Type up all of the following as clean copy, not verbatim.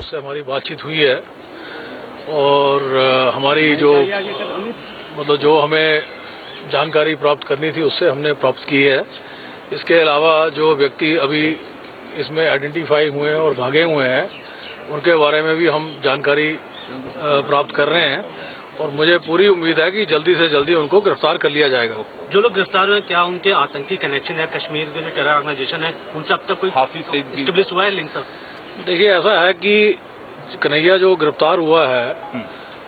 उससे हमारी बातचीत हुई है और हमारी जो जो हमें जानकारी प्राप्त करनी थी उससे हमने प्राप्त की है। इसके अलावा जो व्यक्ति अभी इसमें आइडेंटिफाई हुए हैं और भागे हुए हैं उनके बारे में भी हम जानकारी प्राप्त कर रहे हैं और मुझे पूरी उम्मीद है कि जल्दी से जल्दी उनको गिरफ्तार कर लिया जाएगा। जो लोग गिरफ्तार हुए क्या उनके आतंकी कनेक्शन है, कश्मीर के जो टेरर ऑर्गेनाइजेशन है उनसे अब तक कोई एस्टेब्लिश हुआ है लिंक? सर देखिए, ऐसा है कि कन्हैया जो गिरफ्तार हुआ है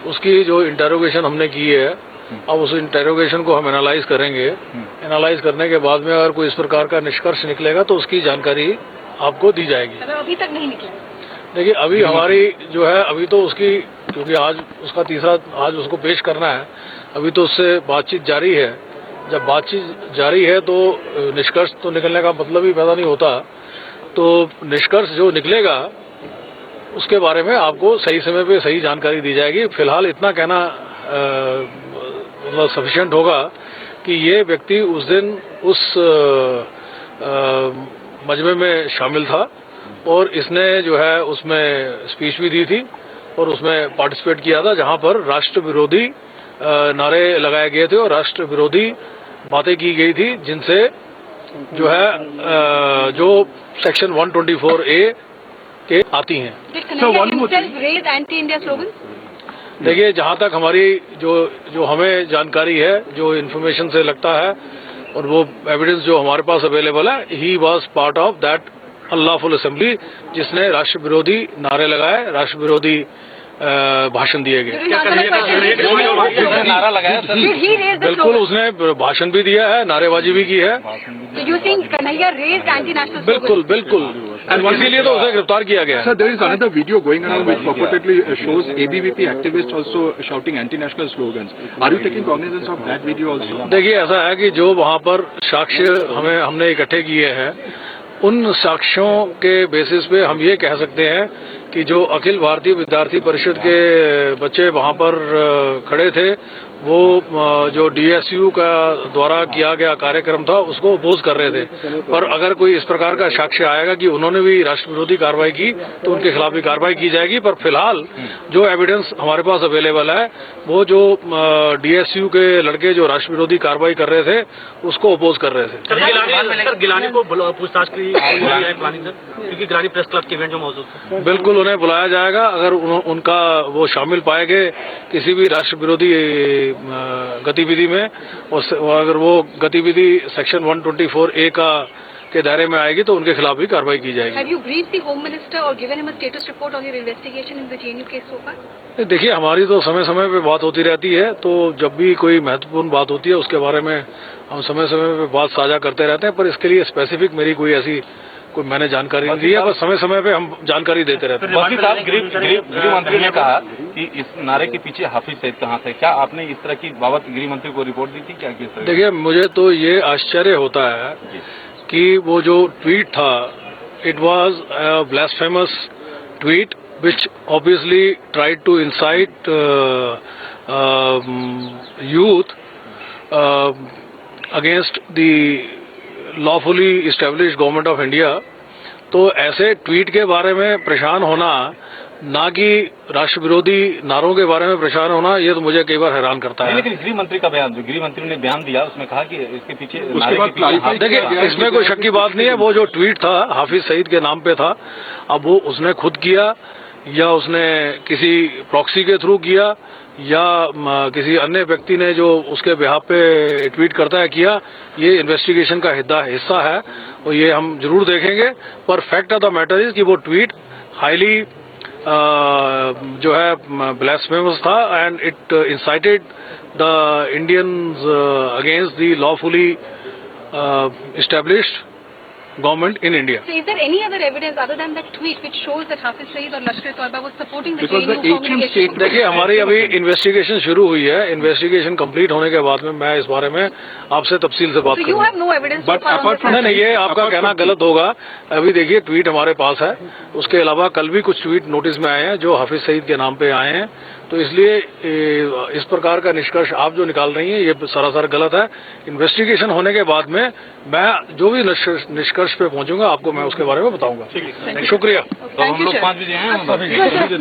उसकी जो इंटेरोगेशन हमने की है, अब उस इंटेरोगेशन को हम एनालाइज करेंगे। एनालाइज करने के बाद में अगर कोई इस प्रकार का निष्कर्ष निकलेगा तो उसकी जानकारी आपको दी जाएगी। अभी तक नहीं निकला? देखिए, अभी हमारी जो है अभी तो उसकी, क्योंकि आज उसका आज उसको पेश करना है, अभी तो उससे बातचीत जारी है। जब बातचीत जारी है तो निष्कर्ष तो निकलने का मतलब ही पैदा नहीं होता, तो निष्कर्ष जो निकलेगा उसके बारे में आपको सही समय पे सही जानकारी दी जाएगी। फिलहाल इतना कहना मतलब सफिशिएंट होगा कि ये व्यक्ति उस दिन उस मजमे में शामिल था और इसने जो है उसमें स्पीच भी दी थी और उसमें पार्टिसिपेट किया था, जहां पर राष्ट्र विरोधी नारे लगाए गए थे और राष्ट्र विरोधी बातें की गई थी, जिनसे जो है जो सेक्शन 124A के आती हैं। देखिए, जहां तक हमारी जो हमें जानकारी है, जो इन्फॉर्मेशन से लगता है और वो एविडेंस जो हमारे पास अवेलेबल है, he was part of that unlawful assembly जिसने राष्ट्र विरोधी नारे लगाए, राष्ट्र विरोधी भाषण दिए गए। नारा लगाया सर? बिल्कुल, उसने भाषण भी दिया है, नारेबाजी भी की है। बिल्कुल बिल्कुल, इसीलिए तो उसे गिरफ्तार किया गया है। Sir, there is another video going around which purportedly shows ABVP activists also shouting anti-national slogans. Are you taking cognizance of that video also? देखिए, ऐसा है कि जो वहाँ पर साक्ष्य हमने इकट्ठे किए हैं, उन साक्ष्यों के बेसिस पे हम ये कह सकते हैं कि जो अखिल भारतीय विद्यार्थी परिषद के बच्चे वहाँ पर खड़े थे, वो जो DSU का द्वारा किया गया कार्यक्रम था उसको अपोज कर रहे थे। पर अगर कोई इस प्रकार का साक्ष्य आएगा कि उन्होंने भी राष्ट्र विरोधी कार्रवाई की तो उनके खिलाफ भी कार्रवाई की जाएगी। पर फिलहाल जो एविडेंस हमारे पास अवेलेबल है, वो जो DSU के लड़के जो राष्ट्र विरोधी कार्रवाई कर रहे थे उसको अपोज कर रहे थे। गिलानी को पूछताछ के लिए क्योंकि गिलानी प्रेस क्लब के इवेंट में मौजूद थे। बिल्कुल, उन्हें बुलाया जाएगा। अगर उनका वो शामिल पाए गए किसी भी राष्ट्र विरोधी गतिविधि में, और अगर वो गतिविधि सेक्शन 124A के दायरे में आएगी तो उनके खिलाफ भी कार्रवाई की जाएगी। Have you briefed the Home Minister or given him a status report on your investigation in the JNU case so far? देखिए, हमारी तो समय समय पे बात होती रहती है, तो जब भी कोई महत्वपूर्ण बात होती है उसके बारे में हम समय समय पे बात साझा करते रहते हैं। पर इसके लिए स्पेसिफिक मेरी कोई ऐसी मैंने जानकारी नहीं दी है, बस समय समय पे हम जानकारी देते रहते हैं। वकील साहब, गृह मंत्री ने कहा कि इस नारे के पीछे हाफिज सईद कहाँ थे, क्या आपने इस तरह की बाबत गृह मंत्री को रिपोर्ट दी थी क्या? देखिए, मुझे तो ये आश्चर्य होता है कि वो जो ट्वीट था, it was a blasphemous tweet which obviously tried to incite youth against the lawfully established government of India। तो ऐसे ट्वीट के बारे में परेशान होना, ना कि राष्ट्र विरोधी नारों के बारे में परेशान होना, ये तो मुझे कई बार हैरान करता है। लेकिन गृह मंत्री का बयान, जो गृह मंत्री ने बयान दिया उसमें कहा कि इसके पीछे देखिए, इसमें कोई शक की बात नहीं है। वो जो ट्वीट था हाफिज सईद के नाम पे था। अब वो उसने खुद किया या उसने किसी प्रॉक्सी के थ्रू किया या किसी अन्य व्यक्ति ने जो उसके बिहाफ पे ट्वीट करता है किया, ये इन्वेस्टिगेशन का हिस्सा है और ये हम जरूर देखेंगे। पर fact of the matter is कि वो ट्वीट हाईली जो है ब्लास्फेमस था and it incited the Indians against the lawfully established government in India. So is there any other evidence other than that tweet which shows that Hafiz Saeed or Lashkar-e-Taiba was supporting the JNU congregation? देखिए, हमारी अभी investigation शुरू हुई है। Investigation complete होने के बाद में मैं इस बारे में आपसे तफसील से बात करूंगा। So you have no evidence so far on this? नहीं, ये आपका कहना गलत होगा। अभी देखिए, ट्वीट हमारे पास है। उसके अलावा कल भी कुछ ट्वीट नोटिस में आए हैं जो हाफिज सईद के नाम पे आए हैं। तो इसलिए इस प्रकार का निष्कर्ष आप जो निकाल रही हैं ये सरासर गलत है। इन्वेस्टिगेशन होने के बाद में मैं जो भी निष्कर्ष निष्कर्ष पे पहुंचूंगा, आपको मैं उसके बारे में बताऊंगा। शुक्रिया। तो हम लोग 5 बजे हैं